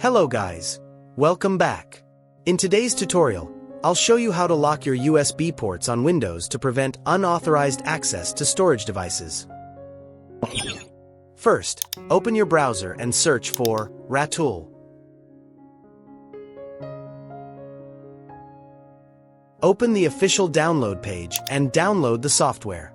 Hello guys, welcome back. In today's tutorial, I'll show you how to lock your USB ports on Windows to prevent unauthorized access to storage devices. First, open your browser and search for Ratool. Open the official download page and download the software.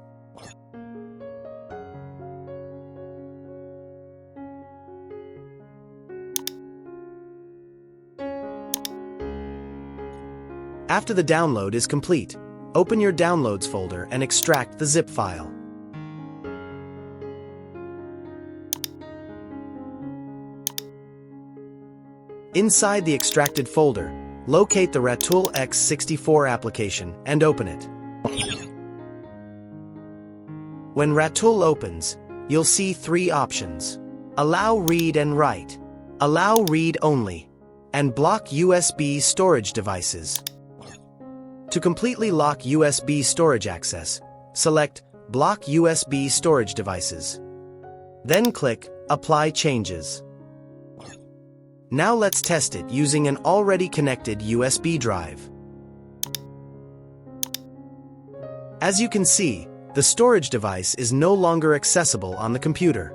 After the download is complete, open your Downloads folder and extract the zip file. Inside the extracted folder, locate the Ratool X64 application and open it. When Ratool opens, you'll see three options: Allow Read and Write, Allow Read Only, and Block USB storage devices. To completely lock USB storage access, select Block USB storage devices. Then click Apply Changes. Now let's test it using an already connected USB drive. As you can see, the storage device is no longer accessible on the computer.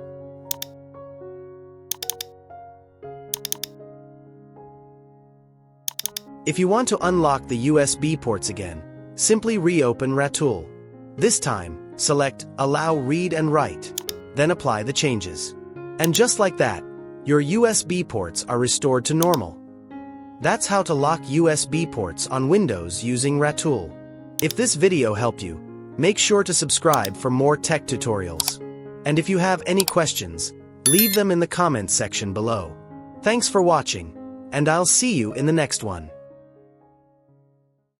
If you want to unlock the USB ports again, simply reopen Ratool. This time, select Allow Read and Write, then apply the changes. And just like that, your USB ports are restored to normal. That's how to lock USB ports on Windows using Ratool. If this video helped you, make sure to subscribe for more tech tutorials. And if you have any questions, leave them in the comments section below. Thanks for watching, and I'll see you in the next one.